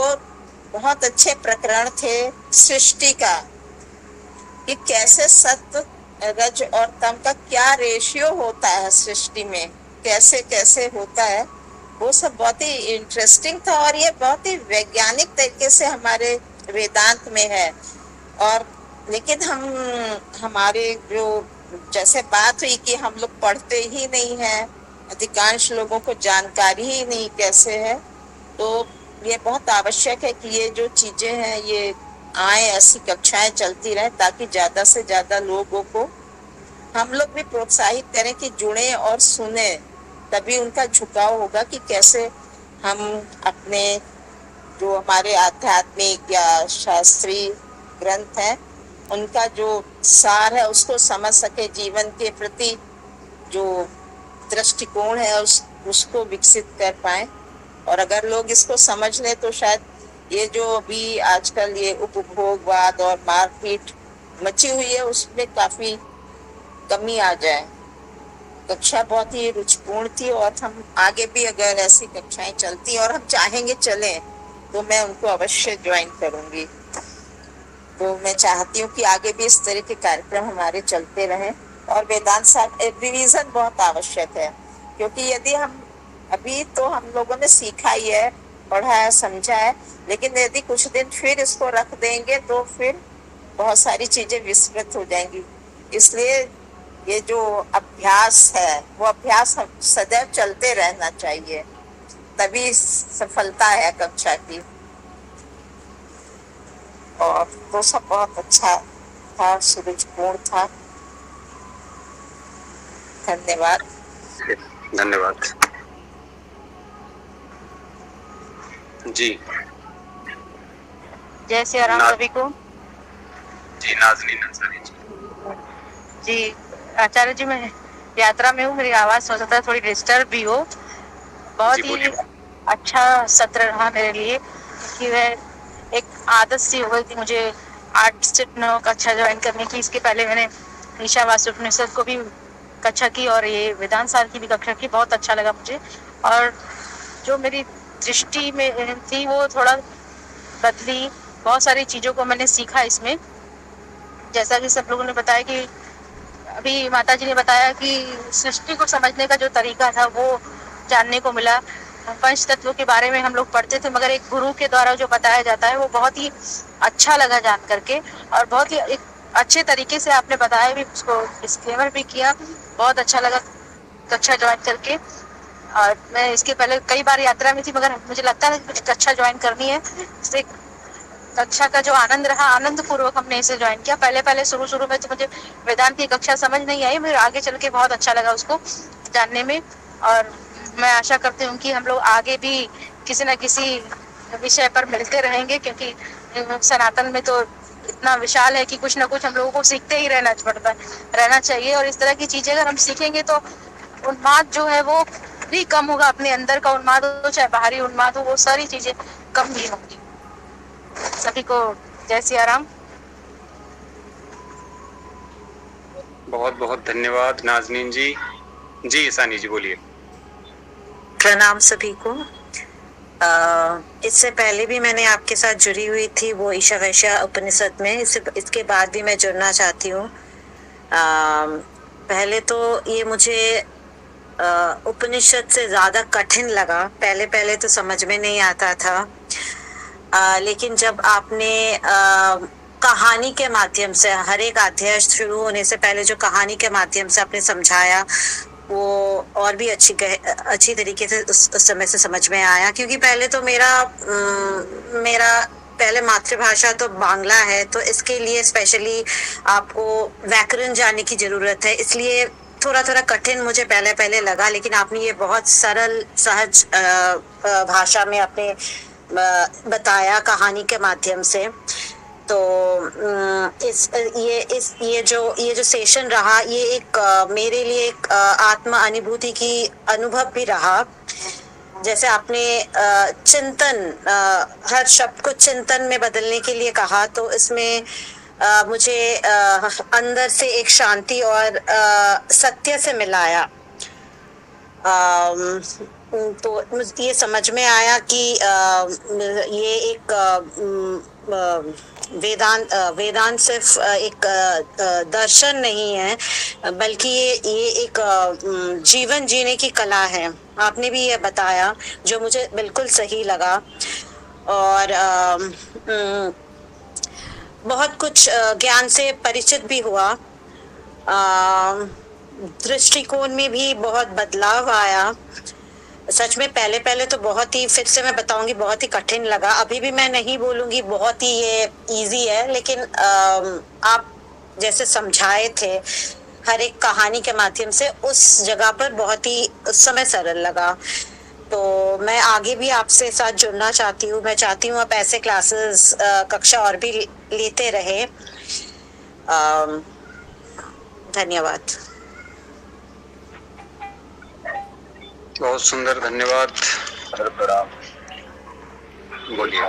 बहुत अच्छे प्रकरण थे सृष्टि का, कि कैसे सत्व, रज और तम का क्या रेशियो होता है सृष्टि में, कैसे कैसे होता है, वो सब बहुत ही इंटरेस्टिंग था। और ये बहुत ही वैज्ञानिक तरीके से हमारे वेदांत में है। और लेकिन हमारे जो जैसे बात हुई कि हम लोग पढ़ते ही नहीं हैं, अधिकांश लोगों को जानकारी ही नहीं कैसे है, तो ये बहुत आवश्यक है कि ये जो चीजें हैं ये आए, ऐसी कक्षाएं चलती रहे, ताकि ज्यादा से ज्यादा लोगों को हम लोग भी प्रोत्साहित करें कि जुड़े और सुने। तभी उनका झुकाव होगा कि कैसे हम अपने जो हमारे आध्यात्मिक या शास्त्रीय ग्रंथ हैं उनका जो सार है उसको समझ सके, जीवन के प्रति जो दृष्टिकोण है उसको विकसित कर पाए। और अगर लोग इसको समझ लें तो शायद ये जो अभी आजकल ये उपभोगवाद और मारपीट मची हुई है उसमें काफी कमी आ जाए। कक्षा बहुत ही रुचिपूर्ण थी और हम आगे भी अगर ऐसी कक्षाएं चलती और हम चाहेंगे चलें तो मैं उनको अवश्य ज्वाइन करूंगी। तो मैं चाहती हूँ कि आगे भी इस तरह के कार्यक्रम हमारे चलते रहें। और वेदांत साहब रिवीजन बहुत आवश्यक है, क्योंकि यदि हम अभी तो हम लोगों ने सीखा ही है, पढ़ा है, समझा है, लेकिन यदि कुछ दिन फिर इसको रख देंगे तो फिर बहुत सारी चीजें विस्मृत हो जाएंगी। इसलिए ये जो अभ्यास है वो अभ्यास सदैव चलते रहना चाहिए, तभी सफलता है कक्षा की। और तो सब बहुत अच्छा था, सुरुचिपूर्ण था। धन्यवाद। धन्यवाद जी। जय श्री राम सभी को। जी नाज़नीन अंसारी जी आचार्य जी, मैं यात्रा में हूँ, मेरी आवाज हो सकता है थोड़ी डिस्टर्ब भी हो। बहुत ही अच्छा सत्र रहा मेरे लिए, कि वह एक आदत सी हो गई थी मुझे 8 से 9 कक्षा ज्वाइन करने की। इसके पहले मैंने ईशावास्य उपनिषद को भी कक्षा की और ये वेदांत सार की भी कक्षा की। बहुत अच्छा लगा मुझे, और जो मेरी दृष्टि में थी वो थोड़ा बदली। बहुत सारी चीजों को मैंने सीखा इसमें। जैसा कि सब लोगों ने बताया कि अभी माता जी ने बताया कि सृष्टि को समझने का जो तरीका था वो जानने को मिला। पंच तत्वों के बारे में हम लोग पढ़ते थे, मगर एक गुरु के द्वारा जो बताया जाता है वो बहुत ही अच्छा लगा जान करके, और बहुत ही एक अच्छे तरीके से आपने बताया भी, उसको डिस्क्लेमर भी किया। बहुत अच्छा लगा कक्षा ज्वाइन करके। और मैं इसके पहले कई बार यात्रा में थी, मगर मुझे लगता है कुछ कक्षा ज्वाइन करनी है। इससे कक्षा का जो आनंद रहा, आनंद पूर्वक हमने इसे ज्वाइन किया। पहले शुरू में तो मुझे वेदांत की कक्षा समझ नहीं आई, मगर आगे चल के बहुत अच्छा लगा उसको जानने में। और मैं आशा करती हूँ कि हम लोग आगे भी किसी न किसी विषय पर मिलते रहेंगे, क्योंकि सनातन में तो इतना विशाल है कि कुछ ना कुछ हम लोगों को सीखते ही रहना चाहिए। और इस तरह की चीजें अगर हम सीखेंगे तो उन्माद जो है वो भी कम होगा। अपने अंदर का उन्माद हो चाहे बाहरी उन्माद हो, वो सारी चीजें कम भी होंगी। सभी को जय सिया राम। बहुत बहुत धन्यवाद नाज़नीन जी। जी ईसानी जी बोलिए। प्रणाम सभी को। इससे पहले भी मैंने आपके साथ जुड़ी हुई थी वो ईशावास्य उपनिषद में। इसके बाद भी मैं जुड़ना चाहती हूँ। पहले तो ये मुझे उपनिषद से ज्यादा कठिन लगा। पहले तो समझ में नहीं आता था, लेकिन जब आपने कहानी के माध्यम से, हर एक अध्याय शुरू होने से पहले जो कहानी के माध्यम से आपने समझाया, वो और भी अच्छी तरीके से उस समय से समझ में आया। क्योंकि पहले तो मेरा पहले मातृभाषा तो बांग्ला है, तो इसके लिए स्पेशली आपको व्याकरण जानने की जरूरत है, इसलिए थोड़ा कठिन मुझे पहले लगा। लेकिन आपने ये बहुत सरल सहज भाषा में आपने बताया कहानी के माध्यम से। तो ये जो सेशन रहा, ये एक मेरे लिए एक आत्म अनुभूति की अनुभव भी रहा। जैसे आपने चिंतन, हर शब्द को चिंतन में बदलने के लिए कहा, तो इसमें मुझे अंदर से एक शांति और सत्य से मिलाया। तो ये समझ में आया कि ये एक वेदांत सिर्फ एक दर्शन नहीं है, बल्कि ये एक जीवन जीने की कला है। आपने भी ये बताया, जो मुझे बिल्कुल सही लगा। और बहुत कुछ ज्ञान से परिचित भी हुआ। दृष्टिकोण में भी बहुत बदलाव आया। सच में पहले तो बहुत ही, फिर से मैं बताऊंगी, बहुत ही कठिन लगा। अभी भी मैं नहीं बोलूंगी बहुत ही ये इजी है, लेकिन आप जैसे समझाए थे हर एक कहानी के माध्यम से, उस जगह पर बहुत ही उस समय सरल लगा। तो मैं आगे भी आपसे साथ जुड़ना चाहती हूँ। मैं चाहती हूँ आप ऐसे क्लासेस, कक्षा और भी लेते रहे। धन्यवाद। बहुत सुंदर, धन्यवाद। बोलिए।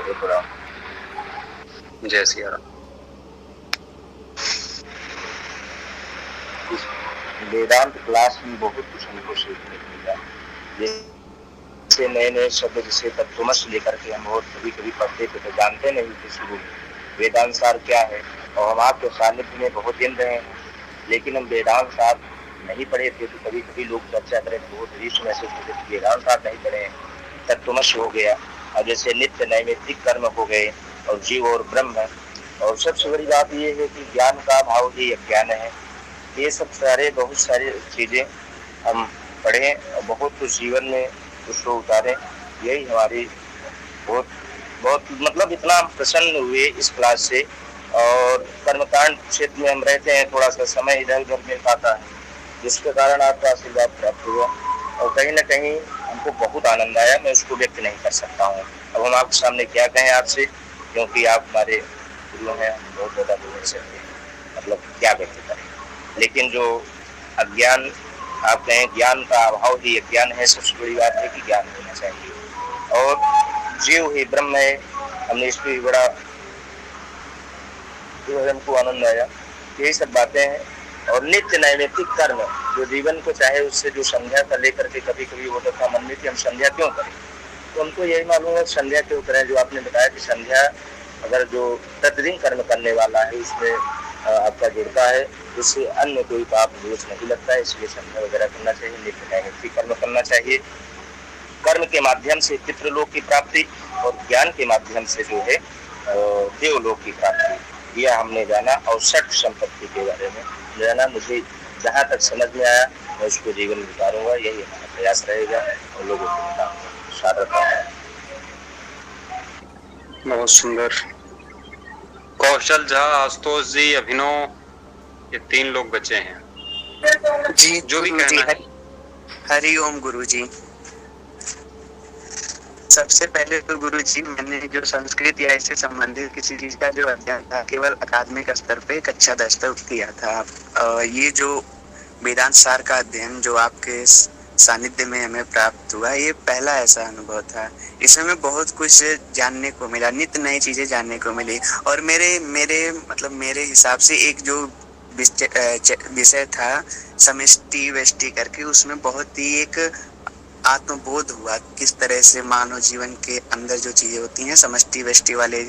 जय सिया राम। वेदांत क्लास में बहुत कुछ हमको सीखने को मिला। जैसे नए शब्द, जैसे तत्वमसि लेकर के हम और कभी पढ़ते थे तो जानते नहीं थे शुरू में वेदांत सार क्या है। और हम आपके सानिध्य में बहुत दिन रहे हैं, लेकिन हम वेदांत सार नहीं पढ़े थे। तो कभी लोग चर्चा करें तो बहुत रीच महसूस होते थे, वेदांत सार नहीं पढ़े, तत्वमसि हो गया। और जैसे नित्य नैमित्तिक कर्म हो गए, और जीव और ब्रह्म। और सबसे बड़ी बात यह है कि ज्ञान का भाव ही अज्ञान है। ये सब बहुत सारी चीजें हम पढ़ें और बहुत कुछ जीवन में उसको उतारें। यही हमारी बहुत मतलब इतना प्रसन्न हुए इस क्लास से। और कर्मकांड क्षेत्र में हम रहते हैं, थोड़ा सा समय इधर उधर मिल पाता है, जिसके कारण आपका आशीर्वाद प्राप्त हुआ और कहीं ना कहीं हमको बहुत आनंद आया। मैं उसको व्यक्त नहीं कर सकता हूँ। अब हम आपके सामने क्या कहें आपसे, क्योंकि आप हमारे गुरु हैं, हम बहुत ज़्यादा बोल नहीं सकते, मतलब क्या व्यक्त करें। लेकिन जो अज्ञान आप कहें, ज्ञान का अभाव ही अज्ञान है। सबसे बड़ी बात है कि ज्ञान होना चाहिए और जीव ही ब्रह्म है। हमने इस पर बड़ा जो हमको आनंद आया, यही सब बातें हैं। और नित्य नैमित्तिक कर्म जो जीवन को चाहे उससे जो संध्या का लेकर के कभी कभी होता था मन में कि हम संध्या क्यों करें, तो हमको यही मालूम है संध्या क्यों करें। जो आपने बताया कि संध्या अगर जो प्रतिदिन कर्म करने वाला है उसमें आपका जुड़ता है, उससे अन्य कोई पाप दोष नहीं लगता है। इसलिए संध्या वगैरह करना चाहिए, नित्य नैमित्तिक कर्म करना चाहिए। कर्म के माध्यम से पितृलोक की प्राप्ति और ज्ञान के माध्यम से जो है देवलोक की प्राप्ति, यह हमने जाना। और षट संपत्ति के बारे में जाना। मुझे जहाँ तक समझ में आया मैं उसको जीवन में उतारूंगा, यही हमारा प्रयास रहेगा और लोगों को बताऊंगा। साधक बहुत सुंदर। कौशल झा, आशुतोष जी, अभिनव, ये 3 लोग बचे हैं जी। जो भी कहना है। हरि ओम गुरु जी। सबसे पहले तो गुरु जी, मैंने जो संस्कृत या इससे संबंधित किसी चीज का जो अध्ययन था केवल अकादमिक स्तर पे कक्षा 10 तक किया था। ये जो वेदांत सार का अध्ययन जो आपके सानिध्य में हमें प्राप्त हुआ, ये पहला ऐसा अनुभव था। इसमें हमें बहुत कुछ जानने को मिला, नित्य नई चीजें जानने को मिली। और मेरे हिसाब से एक जो विषय था समष्टि व्यष्टि करके, उसमें बहुत ही एक आत्मबोध हुआ। किस तरह से मानव जीवन के अंदर जो चीजें होती हैं, समष्टि व्यष्टि वाले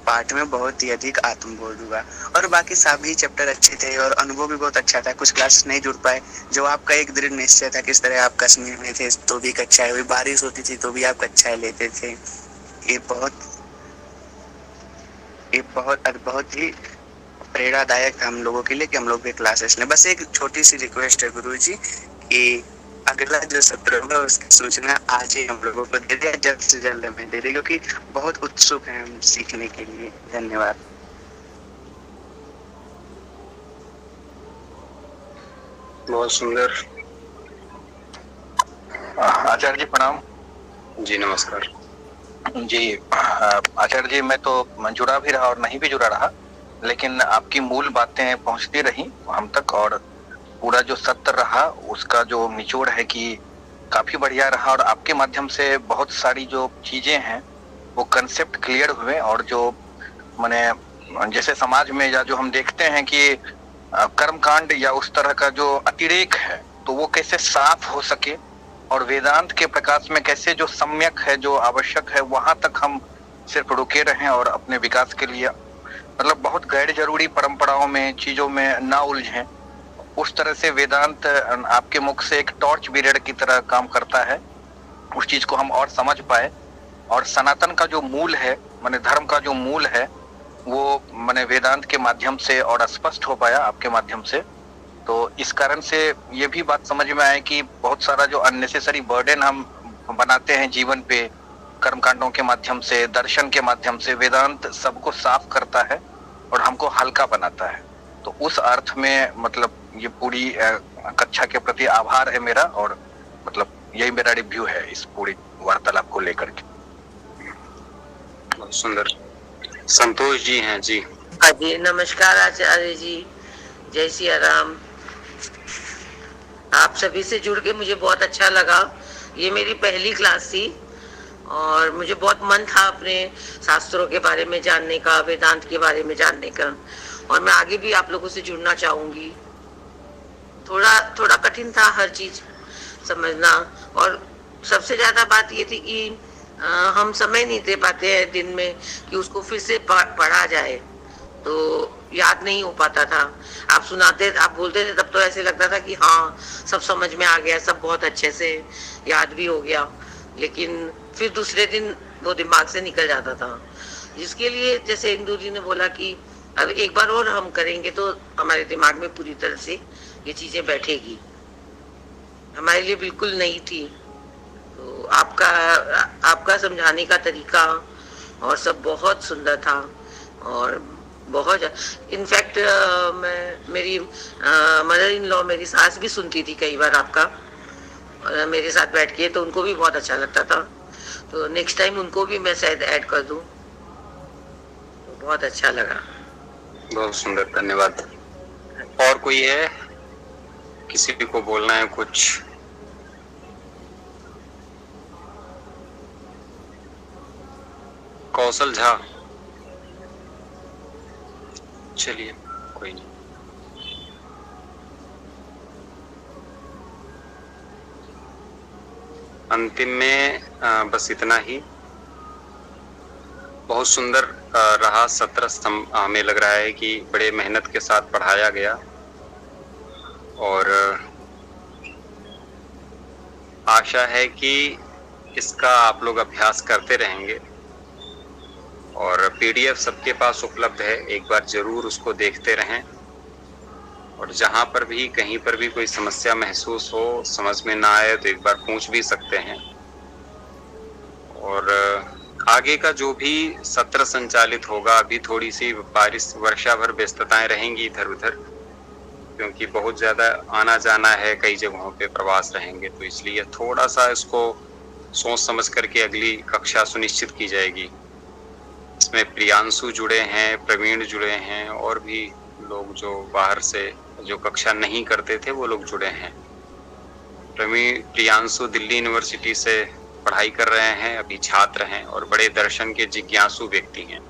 पार्ट में बहुत ही अधिक आत्मबोध हुआ। और बाकी सभी चैप्टर अच्छे थे और अनुभव भी बहुत अच्छा था। कुछ क्लासेस नहीं जुड़ पाए, जो आपका एक दृढ़ निश्चय था, किस तरह आप कश्मीर में थे तो भी कक्षाएं हुई, बारिश होती थी तो भी आप कक्षाएं लेते थे। ये बहुत ही प्रेरणादायक था हम लोगों के लिए कि हम लोग के क्लासेस ने। बस एक छोटी सी रिक्वेस्ट है गुरु जी कि अगला जो सत्र होगा उसकी सूचना आज ही हम लोगों को दे दिया, जल्द से जल्द हमें दे दे, क्योंकि बहुत उत्सुक हैं हम सीखने के लिए। धन्यवाद। बहुत सुंदर। आचार्य जी प्रणाम। जी नमस्कार जी। आचार्य जी, मैं तो जुड़ा भी रहा और नहीं भी जुड़ा रहा, लेकिन आपकी मूल बातें पहुंचती रही हम तक। और पूरा जो सत्र रहा उसका जो निचोड़ है कि काफी बढ़िया रहा। और आपके माध्यम से बहुत सारी जो चीजें हैं वो कंसेप्ट क्लियर हुए। और जो माने जैसे समाज में या जो हम देखते हैं कि कर्मकांड या उस तरह का जो अतिरेक है तो वो कैसे साफ हो सके, और वेदांत के प्रकाश में कैसे जो सम्यक है, जो आवश्यक है, वहां तक हम सिर्फ रुके रहें और अपने विकास के लिए मतलब बहुत गैर जरूरी परंपराओं में, चीजों में ना उलझें। उस तरह से वेदांत आपके मुख से एक टॉर्च बीरेड की तरह काम करता है। उस चीज को हम और समझ पाए। और सनातन का जो मूल है, माने धर्म का जो मूल है, वो माने वेदांत के माध्यम से और स्पष्ट हो पाया आपके माध्यम से। तो इस कारण से ये भी बात समझ में आए कि बहुत सारा जो अननेसेसरी बर्डन हम बनाते हैं जीवन पे, कर्मकांडों के माध्यम से, दर्शन के माध्यम से, वेदांत सबको साफ करता है और हमको हल्का बनाता है। तो उस अर्थ में मतलब ये पूरी कक्षा के प्रति आभार है मेरा। और मतलब यही मेरा रिव्यू है इस पूरी वार्तालाप को लेकर के। बहुत सुंदर। संतोष जी हैं जी। हाँ जी, नमस्कार आचार्य जी, जय सिया राम। आप सभी से जुड़ के मुझे बहुत अच्छा लगा। ये मेरी पहली क्लास थी और मुझे बहुत मन था अपने शास्त्रों के बारे में जानने का, वेदांत के बारे में जानने का, और मैं आगे भी आप लोगों से जुड़ना चाहूंगी। थोड़ा कठिन था हर चीज समझना, और सबसे ज्यादा बात ये थी कि हम समय नहीं दे पाते हैं दिन में कि उसको फिर से पढ़ा जाए, तो याद नहीं हो पाता था। आप सुनाते, आप बोलते थे तब तो ऐसे लगता था कि हाँ सब समझ में आ गया, सब बहुत अच्छे से याद भी हो गया, लेकिन फिर दूसरे दिन वो दिमाग से निकल जाता था। जिसके लिए जैसे इंदु जी ने बोला कि अब एक बार और हम करेंगे तो हमारे दिमाग में पूरी तरह से ये चीजें बैठेगी। हमारे लिए बिल्कुल नई थी। तो आपका समझाने का तरीका और सब बहुत सुंदर था, और बहुत। इनफैक्ट मैं मेरी मदर इन लॉ, मेरी सास भी सुनती थी कई बार आपका, और मेरे साथ बैठ के, तो उनको भी बहुत अच्छा लगता था। तो नेक्स्ट टाइम उनको भी मैं शायद ऐड कर दूं, तो बहुत अच्छा लगा। बहुत सुंदर, धन्यवाद। और कोई है, किसी को बोलना है कुछ? कौशल झा, चलिए कोई नहीं। अंतिम में बस इतना ही। बहुत सुंदर रहा सत्र। हमें लग रहा है कि बड़े मेहनत के साथ पढ़ाया गया, और आशा है कि इसका आप लोग अभ्यास करते रहेंगे। और पीडीएफ सबके पास उपलब्ध है, एक बार जरूर उसको देखते रहें। और जहां पर भी कहीं पर भी कोई समस्या महसूस हो, समझ में ना आए, तो एक बार पूछ भी सकते हैं। और आगे का जो भी सत्र संचालित होगा, अभी थोड़ी सी बारिश वर्षा भर व्यस्तताएं रहेंगी इधर उधर, क्योंकि बहुत ज्यादा आना जाना है, कई जगहों पे प्रवास रहेंगे, तो इसलिए थोड़ा सा इसको सोच समझ करके अगली कक्षा सुनिश्चित की जाएगी। इसमें प्रियांशु जुड़े हैं, प्रवीण जुड़े हैं, और भी लोग जो बाहर से जो कक्षा नहीं करते थे वो लोग जुड़े हैं। प्रियांशु दिल्ली यूनिवर्सिटी से पढ़ाई कर रहे हैं, अभी छात्र हैं, और बड़े दर्शन के जिज्ञासु व्यक्ति हैं।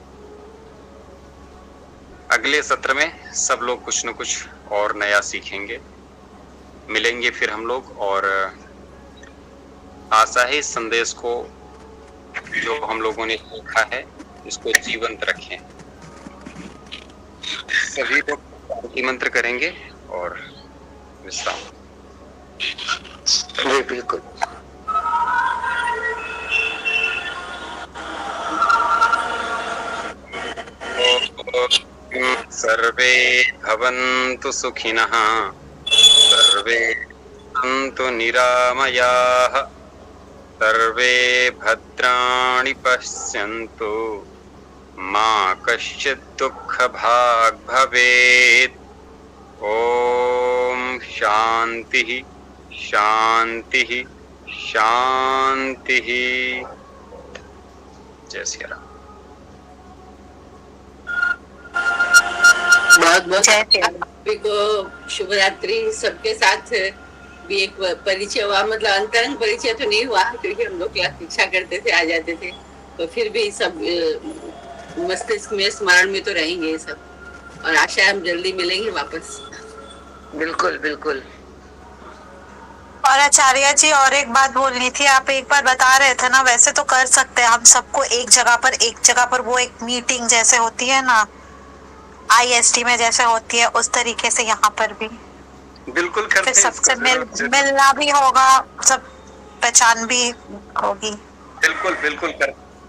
अगले सत्र में सब लोग कुछ न कुछ और नया सीखेंगे। मिलेंगे फिर हम लोग, और आशा है इस संदेश को जो हम लोगों ने सीखा है इसको जीवंत रखें। सभी लोग मंत्र करेंगे और विश्राम। जी बिल्कुल। सर्वे भवन्तु सुखिनः, सर्वे सन्तु निरामयाः, सर्वे भद्राणि पश्यन्तु, मा कश्चित् दुःखभाग् भवेत्। ओम शांतिः शांतिः शांतिः। जय श्री राम। बहुत बहुत सभी को शुभ रात्रि। सबके साथ भी एक परिचय हुआ, मतलब अंतरंग परिचय तो नहीं हुआ, क्योंकि हम लोग क्लास शिक्षा करते थे, आ जाते थे, तो फिर भी सब मस्तिष्क में स्मरण में तो रहेंगे ये सब, और आशा है हम जल्दी मिलेंगे वापस। बिल्कुल बिल्कुल। और आचार्य जी, और एक बात बोलनी थी, आप एक बार बता रहे थे ना, वैसे तो कर सकते हैं हम सबको एक जगह पर वो एक मीटिंग जैसे होती है ना, IST में जैसे होती है, उस तरीके से यहाँ पर भी बिल्कुल करते हैं। सबसे मिलना भी होगा, सब पहचान भी होगी। बिल्कुल बिल्कुल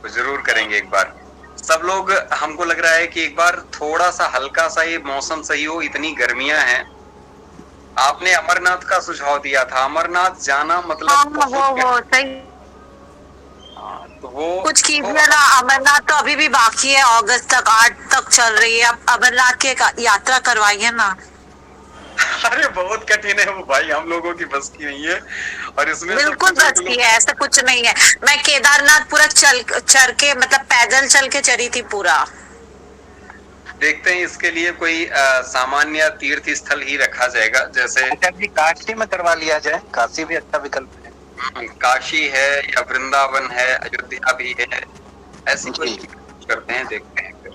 जरूर करेंगे एक बार सब लोग। हमको लग रहा है कि एक बार थोड़ा सा हल्का सा ये मौसम सही हो, इतनी गर्मियां हैं। आपने अमरनाथ का सुझाव दिया था, अमरनाथ जाना मतलब वो सही। तो वो कुछ कीजिए ना, अमरनाथ तो अभी भी बाकी है, अगस्त तक 8 तक चल रही है, अब अमरनाथ की यात्रा करवाइए ना। अरे बहुत कठिन है वो भाई, हम लोगों की बस की नहीं है, और इसमें बिल्कुल बस की है, ऐसा कुछ नहीं है। मैं केदारनाथ पूरा चल के, मतलब पैदल चल के चली थी पूरा। देखते हैं इसके लिए कोई सामान्य तीर्थ स्थल ही रखा जाएगा, जैसे काशी में करवा लिया जाए, काशी भी अच्छा विकल्प है। काशी है या वृंदावन है, अयोध्या भी है, ऐसी कोई करते हैं, देखते हैं फिर।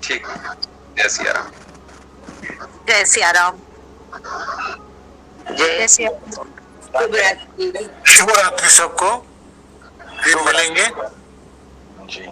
ठीक, जय सिया राम। जय सिया राम। जय सिया शुभ रात्रि सबको, फिर मिलेंगे जी।